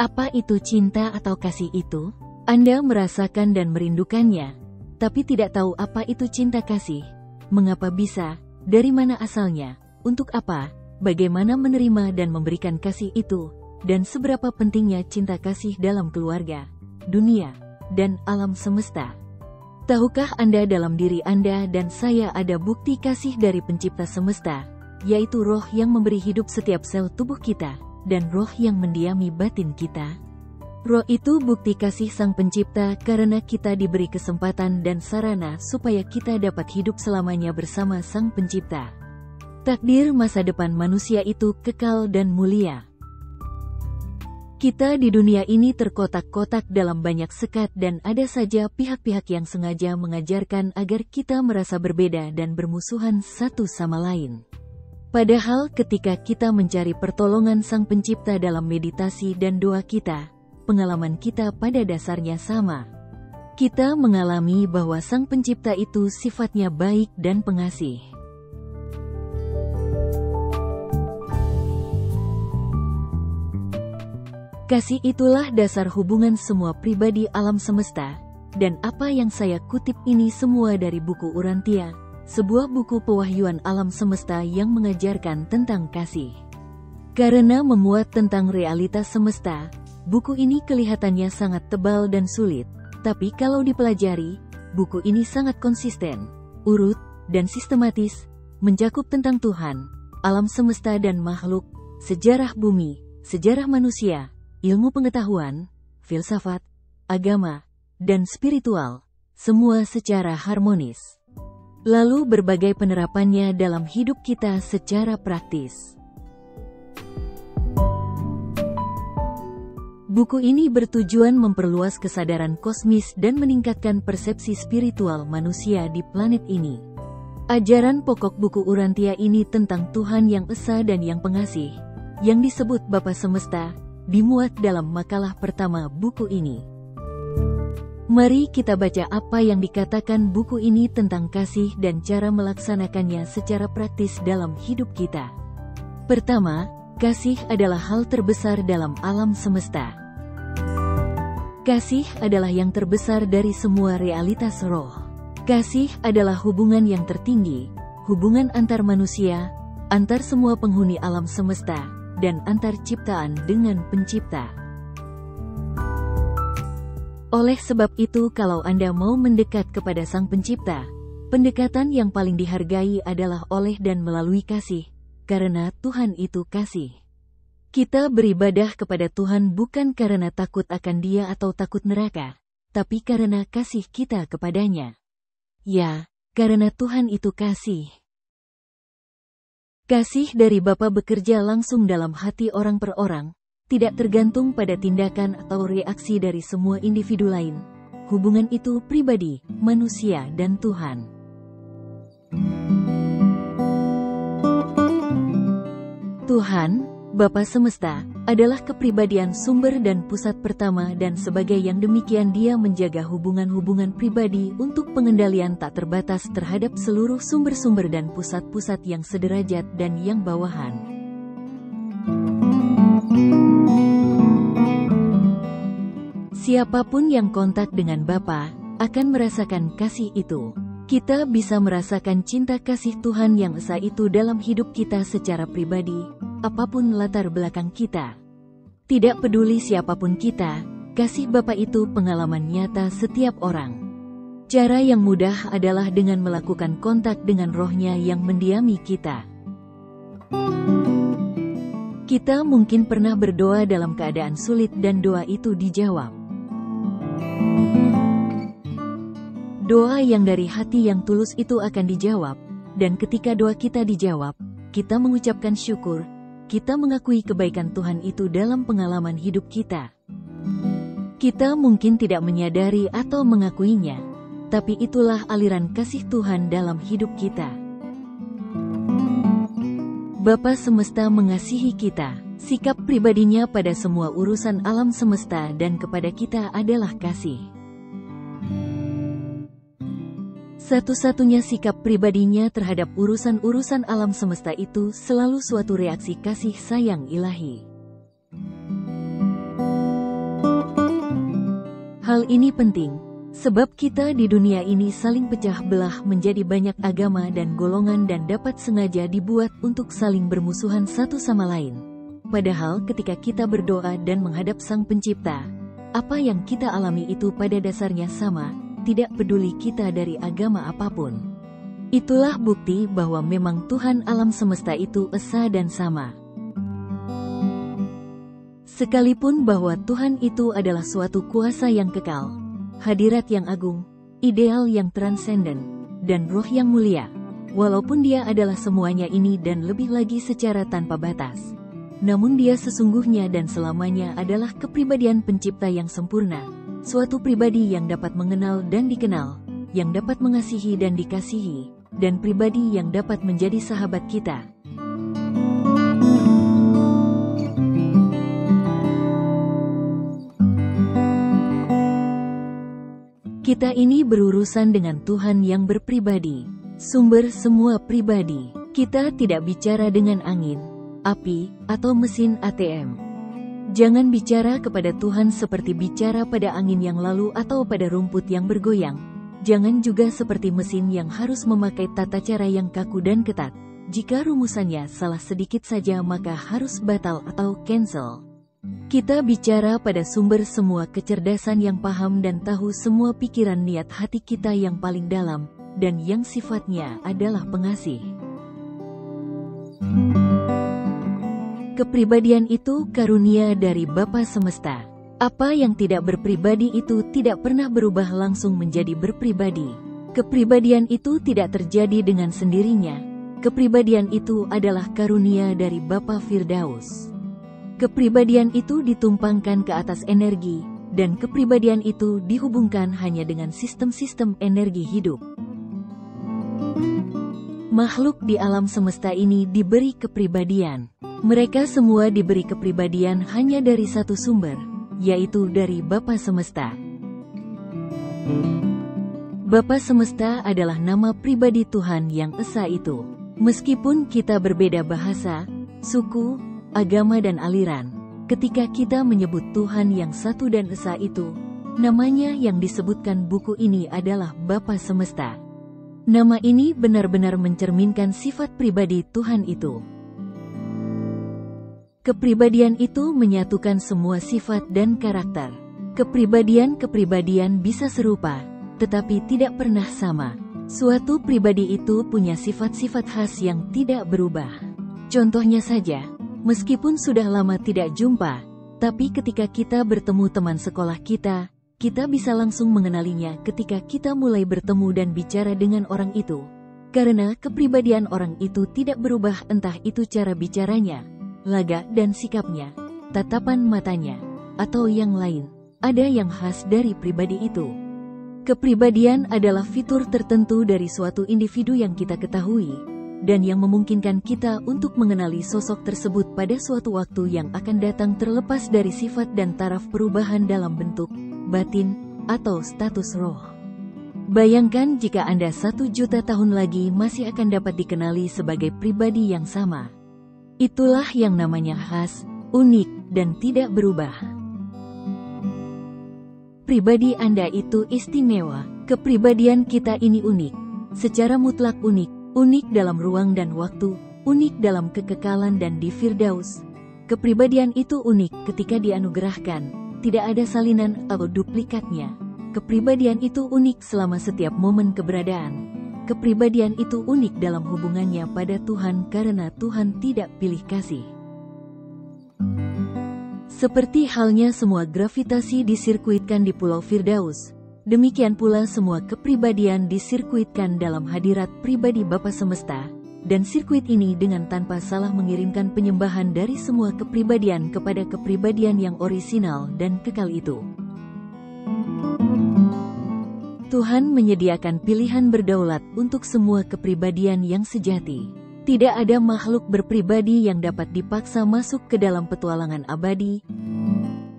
Apa itu cinta atau kasih itu? Anda merasakan dan merindukannya, tapi tidak tahu apa itu cinta kasih. Mengapa bisa? Dari mana asalnya? Untuk apa? Bagaimana menerima dan memberikan kasih itu? Dan seberapa pentingnya cinta kasih dalam keluarga, dunia, dan alam semesta? Tahukah Anda dalam diri Anda dan saya ada bukti kasih dari pencipta semesta, yaitu roh yang memberi hidup setiap sel tubuh kita, dan roh yang mendiami batin kita? Roh itu bukti kasih sang pencipta karena kita diberi kesempatan dan sarana supaya kita dapat hidup selamanya bersama sang pencipta. Takdir masa depan manusia itu kekal dan mulia. Kita di dunia ini terkotak-kotak dalam banyak sekat dan ada saja pihak-pihak yang sengaja mengajarkan agar kita merasa berbeda dan bermusuhan satu sama lain. Padahal ketika kita mencari pertolongan sang pencipta dalam meditasi dan doa kita, pengalaman kita pada dasarnya sama. Kita mengalami bahwa sang pencipta itu sifatnya baik dan pengasih. Kasih itulah dasar hubungan semua pribadi alam semesta, dan apa yang saya kutip ini semua dari buku Urantia, sebuah buku pewahyuan alam semesta yang mengajarkan tentang kasih. Karena memuat tentang realitas semesta, buku ini kelihatannya sangat tebal dan sulit, tapi kalau dipelajari, buku ini sangat konsisten, urut, dan sistematis, mencakup tentang Tuhan, alam semesta dan makhluk, sejarah bumi, sejarah manusia, ilmu pengetahuan, filsafat, agama, dan spiritual, semua secara harmonis. Lalu berbagai penerapannya dalam hidup kita secara praktis. Buku ini bertujuan memperluas kesadaran kosmis dan meningkatkan persepsi spiritual manusia di planet ini. Ajaran pokok buku Urantia ini tentang Tuhan yang esa dan yang pengasih, yang disebut Bapa Semesta, dimuat dalam makalah pertama buku ini. Mari kita baca apa yang dikatakan buku ini tentang kasih dan cara melaksanakannya secara praktis dalam hidup kita. Pertama, kasih adalah hal terbesar dalam alam semesta. Kasih adalah yang terbesar dari semua realitas roh. Kasih adalah hubungan yang tertinggi, hubungan antar manusia, antar semua penghuni alam semesta, dan antar ciptaan dengan pencipta. Oleh sebab itu kalau Anda mau mendekat kepada sang pencipta, pendekatan yang paling dihargai adalah oleh dan melalui kasih, karena Tuhan itu kasih. Kita beribadah kepada Tuhan bukan karena takut akan Dia atau takut neraka, tapi karena kasih kita kepadanya. Ya, karena Tuhan itu kasih. Kasih dari Bapa bekerja langsung dalam hati orang per orang, tidak tergantung pada tindakan atau reaksi dari semua individu lain. Hubungan itu pribadi, manusia dan Tuhan. Tuhan, Bapa Semesta, adalah kepribadian sumber dan pusat pertama dan sebagai yang demikian Dia menjaga hubungan-hubungan pribadi untuk pengendalian tak terbatas terhadap seluruh sumber-sumber dan pusat-pusat yang sederajat dan yang bawahan. Siapapun yang kontak dengan Bapa akan merasakan kasih itu. Kita bisa merasakan cinta kasih Tuhan yang esa itu dalam hidup kita secara pribadi, apapun latar belakang kita. Tidak peduli siapapun kita, kasih Bapa itu pengalaman nyata setiap orang. Cara yang mudah adalah dengan melakukan kontak dengan rohnya yang mendiami kita. Kita mungkin pernah berdoa dalam keadaan sulit dan doa itu dijawab. Doa yang dari hati yang tulus itu akan dijawab, dan ketika doa kita dijawab, kita mengucapkan syukur, kita mengakui kebaikan Tuhan itu dalam pengalaman hidup kita. Kita mungkin tidak menyadari atau mengakuinya, tapi itulah aliran kasih Tuhan dalam hidup kita. Bapa Semesta mengasihi kita. Sikap pribadinya pada semua urusan alam semesta dan kepada kita adalah kasih. Satu-satunya sikap pribadinya terhadap urusan-urusan alam semesta itu selalu suatu reaksi kasih sayang ilahi. Hal ini penting, sebab kita di dunia ini saling pecah belah menjadi banyak agama dan golongan dan dapat sengaja dibuat untuk saling bermusuhan satu sama lain. Padahal ketika kita berdoa dan menghadap Sang Pencipta, apa yang kita alami itu pada dasarnya sama, tidak peduli kita dari agama apapun. Itulah bukti bahwa memang Tuhan alam semesta itu esa dan sama. Sekalipun bahwa Tuhan itu adalah suatu kuasa yang kekal, hadirat yang agung, ideal yang transenden, dan roh yang mulia, walaupun Dia adalah semuanya ini dan lebih lagi secara tanpa batas. Namun Dia sesungguhnya dan selamanya adalah kepribadian pencipta yang sempurna, suatu pribadi yang dapat mengenal dan dikenal, yang dapat mengasihi dan dikasihi, dan pribadi yang dapat menjadi sahabat kita. Kita ini berurusan dengan Tuhan yang berpribadi, sumber semua pribadi. Kita tidak bicara dengan angin, api, atau mesin ATM. Jangan bicara kepada Tuhan seperti bicara pada angin yang lalu atau pada rumput yang bergoyang. Jangan juga seperti mesin yang harus memakai tata cara yang kaku dan ketat. Jika rumusannya salah sedikit saja maka harus batal atau cancel. Kita bicara pada sumber semua kecerdasan yang paham dan tahu semua pikiran niat hati kita yang paling dalam, dan yang sifatnya adalah pengasih. Kepribadian itu karunia dari Bapa Semesta. Apa yang tidak berpribadi itu tidak pernah berubah langsung menjadi berpribadi. Kepribadian itu tidak terjadi dengan sendirinya. Kepribadian itu adalah karunia dari Bapa Firdaus. Kepribadian itu ditumpangkan ke atas energi, dan kepribadian itu dihubungkan hanya dengan sistem-sistem energi hidup. Makhluk di alam semesta ini diberi kepribadian. Mereka semua diberi kepribadian hanya dari satu sumber, yaitu dari Bapa Semesta. Bapa Semesta adalah nama pribadi Tuhan yang esa itu. Meskipun kita berbeda bahasa, suku, agama dan aliran, ketika kita menyebut Tuhan yang satu dan esa itu, namanya yang disebutkan buku ini adalah Bapa Semesta. Nama ini benar-benar mencerminkan sifat pribadi Tuhan itu. Kepribadian itu menyatukan semua sifat dan karakter. Kepribadian-kepribadian bisa serupa, tetapi tidak pernah sama. Suatu pribadi itu punya sifat-sifat khas yang tidak berubah. Contohnya saja, meskipun sudah lama tidak jumpa, tapi ketika kita bertemu teman sekolah kita bisa langsung mengenalinya ketika kita mulai bertemu dan bicara dengan orang itu. Karena kepribadian orang itu tidak berubah, entah itu cara bicaranya, laga dan sikapnya, tatapan matanya, atau yang lain. Ada yang khas dari pribadi itu. Kepribadian adalah fitur tertentu dari suatu individu yang kita ketahui, dan yang memungkinkan kita untuk mengenali sosok tersebut pada suatu waktu yang akan datang terlepas dari sifat dan taraf perubahan dalam bentuk, batin, atau status roh. Bayangkan jika Anda 1 juta tahun lagi masih akan dapat dikenali sebagai pribadi yang sama. Itulah yang namanya khas, unik, dan tidak berubah. Pribadi Anda itu istimewa. Kepribadian kita ini unik, secara mutlak unik, unik dalam ruang dan waktu, unik dalam kekekalan dan di Firdaus. Kepribadian itu unik ketika dianugerahkan, tidak ada salinan atau duplikatnya. Kepribadian itu unik selama setiap momen keberadaan. Kepribadian itu unik dalam hubungannya pada Tuhan karena Tuhan tidak pilih kasih. Seperti halnya semua gravitasi disirkuitkan di Pulau Firdaus, demikian pula semua kepribadian disirkuitkan dalam hadirat pribadi Bapa Semesta, dan sirkuit ini dengan tanpa salah mengirimkan penyembahan dari semua kepribadian kepada kepribadian yang orisinal dan kekal itu. Tuhan menyediakan pilihan berdaulat untuk semua kepribadian yang sejati. Tidak ada makhluk berpribadi yang dapat dipaksa masuk ke dalam petualangan abadi.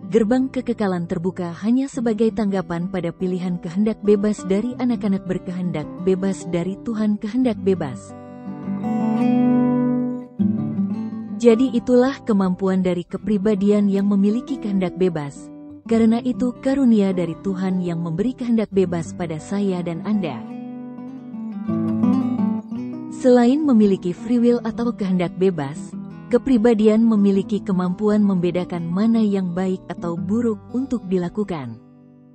Gerbang kekekalan terbuka hanya sebagai tanggapan pada pilihan kehendak bebas dari anak-anak berkehendak bebas dari Tuhan kehendak bebas. Jadi itulah kemampuan dari kepribadian yang memiliki kehendak bebas. Karena itu karunia dari Tuhan yang memberi kehendak bebas pada saya dan Anda. Selain memiliki free will atau kehendak bebas, kepribadian memiliki kemampuan membedakan mana yang baik atau buruk untuk dilakukan.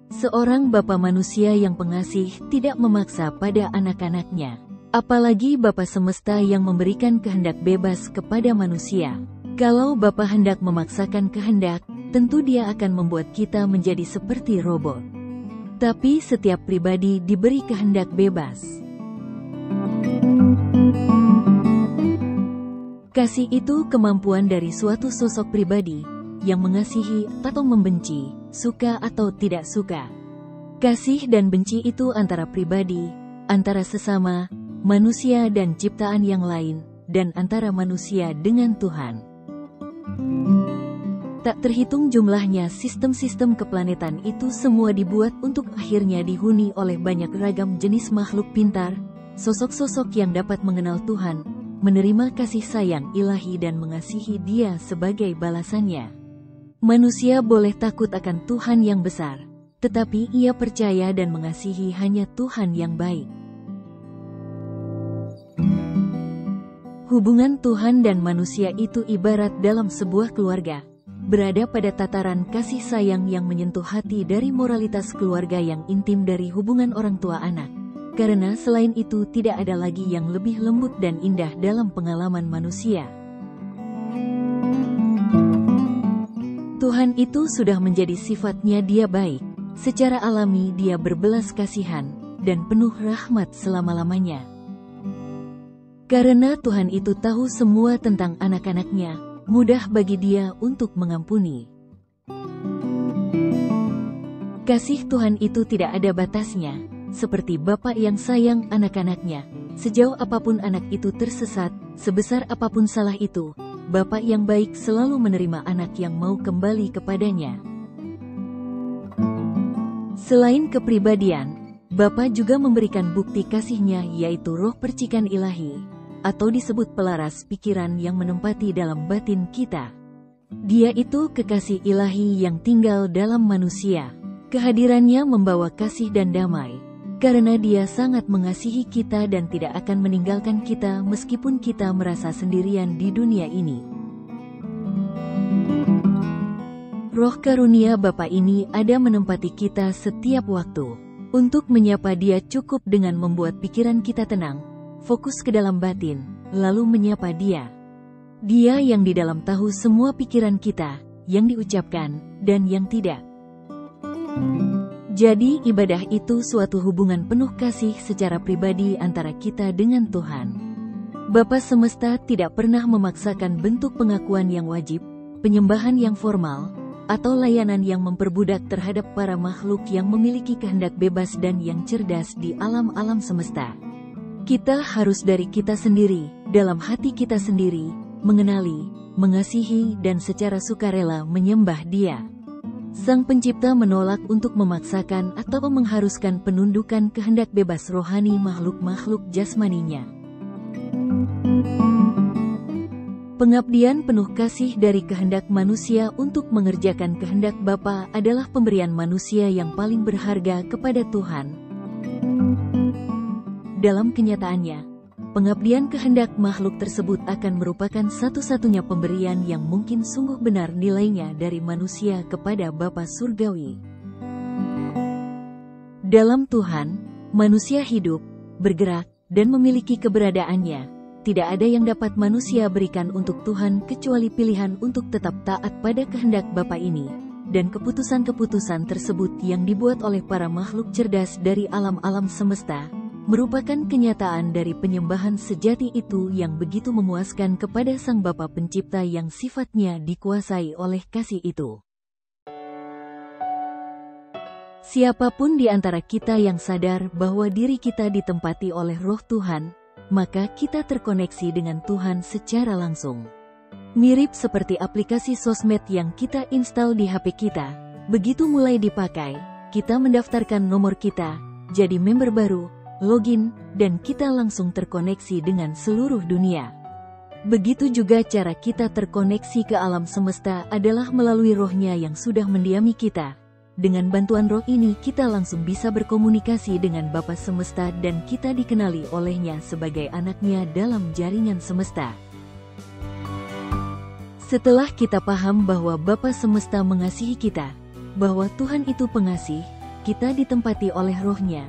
Seorang Bapa manusia yang pengasih tidak memaksa pada anak-anaknya. Apalagi Bapa semesta yang memberikan kehendak bebas kepada manusia. Kalau Bapa hendak memaksakan kehendak, tentu Dia akan membuat kita menjadi seperti robot. Tapi setiap pribadi diberi kehendak bebas. Kasih itu kemampuan dari suatu sosok pribadi yang mengasihi atau membenci, suka atau tidak suka. Kasih dan benci itu antara pribadi, antara sesama, manusia dan ciptaan yang lain, dan antara manusia dengan Tuhan. Tak terhitung jumlahnya sistem-sistem keplanetan itu semua dibuat untuk akhirnya dihuni oleh banyak ragam jenis makhluk pintar, sosok-sosok yang dapat mengenal Tuhan, menerima kasih sayang ilahi dan mengasihi Dia sebagai balasannya. Manusia boleh takut akan Tuhan yang besar, tetapi ia percaya dan mengasihi hanya Tuhan yang baik. Hubungan Tuhan dan manusia itu ibarat dalam sebuah keluarga, berada pada tataran kasih sayang yang menyentuh hati dari moralitas keluarga yang intim dari hubungan orang tua anak. Karena selain itu tidak ada lagi yang lebih lembut dan indah dalam pengalaman manusia. Tuhan itu sudah menjadi sifatnya Dia baik, secara alami Dia berbelas kasihan, dan penuh rahmat selama-lamanya. Karena Tuhan itu tahu semua tentang anak-anaknya, mudah bagi Dia untuk mengampuni. Kasih Tuhan itu tidak ada batasnya, seperti Bapa yang sayang anak-anaknya. Sejauh apapun anak itu tersesat, sebesar apapun salah itu, Bapa yang baik selalu menerima anak yang mau kembali kepadanya. Selain kepribadian, Bapa juga memberikan bukti kasih-Nya, yaitu roh percikan ilahi, atau disebut pelaras pikiran yang menempati dalam batin kita. Dia itu kekasih ilahi yang tinggal dalam manusia. Kehadirannya membawa kasih dan damai, karena Dia sangat mengasihi kita dan tidak akan meninggalkan kita meskipun kita merasa sendirian di dunia ini. Roh karunia Bapa ini ada menempati kita setiap waktu. Untuk menyapa Dia cukup dengan membuat pikiran kita tenang, fokus ke dalam batin, lalu menyapa Dia. Dia yang di dalam tahu semua pikiran kita, yang diucapkan, dan yang tidak. Jadi ibadah itu suatu hubungan penuh kasih secara pribadi antara kita dengan Tuhan. Bapa semesta tidak pernah memaksakan bentuk pengakuan yang wajib, penyembahan yang formal, atau layanan yang memperbudak terhadap para makhluk yang memiliki kehendak bebas dan yang cerdas di alam-alam semesta. Kita harus dari kita sendiri, dalam hati kita sendiri, mengenali, mengasihi dan secara sukarela menyembah Dia. Sang Pencipta menolak untuk memaksakan atau mengharuskan penundukan kehendak bebas rohani makhluk-makhluk jasmaninya. Pengabdian penuh kasih dari kehendak manusia untuk mengerjakan kehendak Bapa adalah pemberian manusia yang paling berharga kepada Tuhan. Dalam kenyataannya, pengabdian kehendak makhluk tersebut akan merupakan satu-satunya pemberian yang mungkin sungguh benar nilainya dari manusia kepada Bapa Surgawi. Dalam Tuhan, manusia hidup, bergerak, dan memiliki keberadaannya. Tidak ada yang dapat manusia berikan untuk Tuhan kecuali pilihan untuk tetap taat pada kehendak Bapa ini, dan keputusan-keputusan tersebut yang dibuat oleh para makhluk cerdas dari alam-alam semesta, merupakan kenyataan dari penyembahan sejati itu yang begitu memuaskan kepada Sang Bapa Pencipta yang sifatnya dikuasai oleh kasih itu. Siapapun di antara kita yang sadar bahwa diri kita ditempati oleh Roh Tuhan, maka kita terkoneksi dengan Tuhan secara langsung. Mirip seperti aplikasi sosmed yang kita install di HP kita, begitu mulai dipakai, kita mendaftarkan nomor kita, jadi member baru, login, dan kita langsung terkoneksi dengan seluruh dunia. Begitu juga cara kita terkoneksi ke alam semesta adalah melalui rohnya yang sudah mendiami kita. Dengan bantuan roh ini kita langsung bisa berkomunikasi dengan Bapa Semesta dan kita dikenali olehnya sebagai anaknya dalam jaringan semesta. Setelah kita paham bahwa Bapa Semesta mengasihi kita, bahwa Tuhan itu pengasih, kita ditempati oleh rohnya,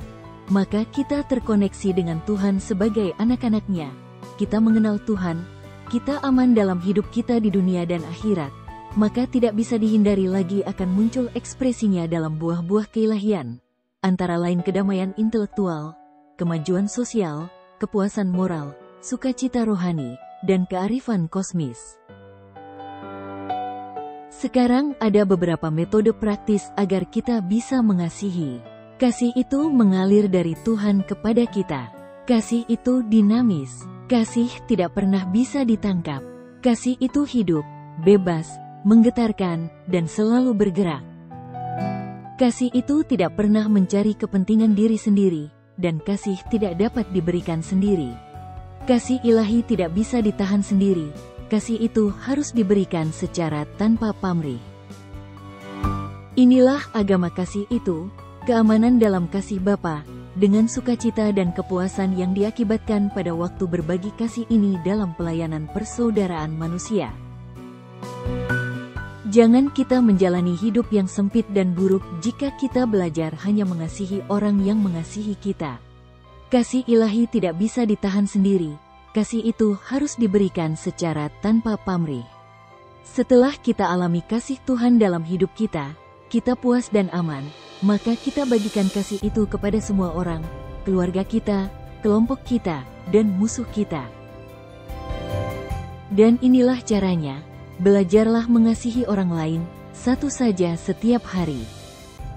maka kita terkoneksi dengan Tuhan sebagai anak-anaknya. Kita mengenal Tuhan, kita aman dalam hidup kita di dunia dan akhirat, maka tidak bisa dihindari lagi akan muncul ekspresinya dalam buah-buah keilahian, antara lain kedamaian intelektual, kemajuan sosial, kepuasan moral, sukacita rohani, dan kearifan kosmis. Sekarang ada beberapa metode praktis agar kita bisa mengasihi. Kasih itu mengalir dari Tuhan kepada kita. Kasih itu dinamis. Kasih tidak pernah bisa ditangkap. Kasih itu hidup, bebas, menggetarkan, dan selalu bergerak. Kasih itu tidak pernah mencari kepentingan diri sendiri, dan kasih tidak dapat diberikan sendiri. Kasih ilahi tidak bisa ditahan sendiri. Kasih itu harus diberikan secara tanpa pamrih. Inilah agama kasih itu, keamanan dalam kasih Bapa, dengan sukacita dan kepuasan yang diakibatkan pada waktu berbagi kasih ini dalam pelayanan persaudaraan manusia. Jangan kita menjalani hidup yang sempit dan buruk jika kita belajar hanya mengasihi orang yang mengasihi kita. Kasih ilahi tidak bisa ditahan sendiri, kasih itu harus diberikan secara tanpa pamrih. Setelah kita alami kasih Tuhan dalam hidup kita puas dan aman, maka kita bagikan kasih itu kepada semua orang, keluarga kita, kelompok kita, dan musuh kita. Dan inilah caranya, belajarlah mengasihi orang lain, satu saja setiap hari.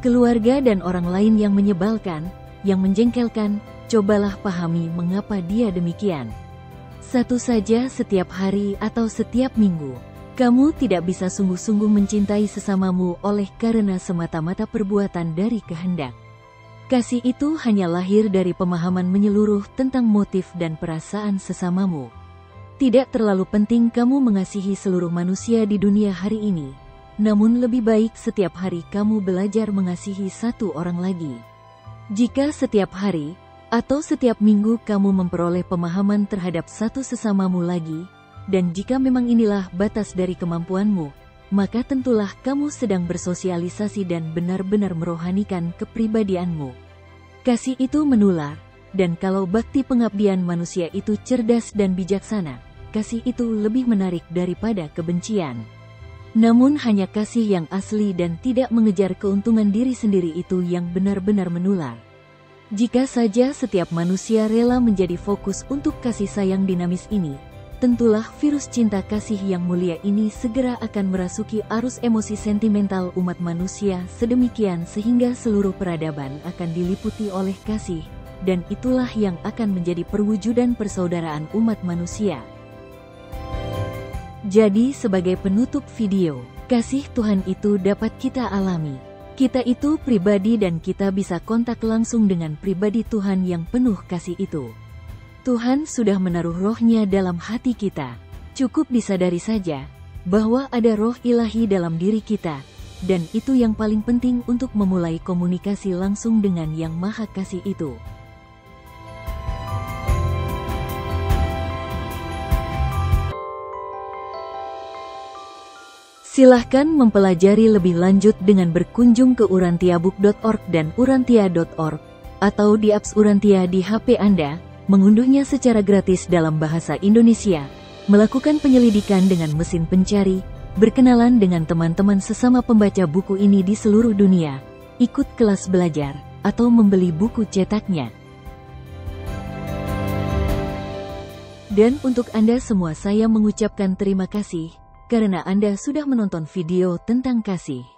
Keluarga dan orang lain yang menyebalkan, yang menjengkelkan, cobalah pahami mengapa dia demikian. Satu saja setiap hari atau setiap minggu. Kamu tidak bisa sungguh-sungguh mencintai sesamamu oleh karena semata-mata perbuatan dari kehendak. Kasih itu hanya lahir dari pemahaman menyeluruh tentang motif dan perasaan sesamamu. Tidak terlalu penting kamu mengasihi seluruh manusia di dunia hari ini, namun lebih baik setiap hari kamu belajar mengasihi satu orang lagi. Jika setiap hari atau setiap minggu kamu memperoleh pemahaman terhadap satu sesamamu lagi, dan jika memang inilah batas dari kemampuanmu, maka tentulah kamu sedang bersosialisasi dan benar-benar merohanikan kepribadianmu. Kasih itu menular, dan kalau bakti pengabdian manusia itu cerdas dan bijaksana, kasih itu lebih menarik daripada kebencian. Namun hanya kasih yang asli dan tidak mengejar keuntungan diri sendiri itu yang benar-benar menular. Jika saja setiap manusia rela menjadi fokus untuk kasih sayang dinamis ini, tentulah virus cinta kasih yang mulia ini segera akan merasuki arus emosi sentimental umat manusia sedemikian sehingga seluruh peradaban akan diliputi oleh kasih, dan itulah yang akan menjadi perwujudan persaudaraan umat manusia. Jadi sebagai penutup video, kasih Tuhan itu dapat kita alami. Kita itu pribadi dan kita bisa kontak langsung dengan pribadi Tuhan yang penuh kasih itu. Tuhan sudah menaruh rohnya dalam hati kita. Cukup disadari saja bahwa ada roh ilahi dalam diri kita, dan itu yang paling penting untuk memulai komunikasi langsung dengan Yang Maha Kasih itu. Silahkan mempelajari lebih lanjut dengan berkunjung ke urantiabook.org dan urantia.org, atau di apps Urantia di HP Anda, mengunduhnya secara gratis dalam bahasa Indonesia, melakukan penyelidikan dengan mesin pencari, berkenalan dengan teman-teman sesama pembaca buku ini di seluruh dunia, ikut kelas belajar, atau membeli buku cetaknya. Dan untuk Anda semua saya mengucapkan terima kasih, karena Anda sudah menonton video tentang kasih.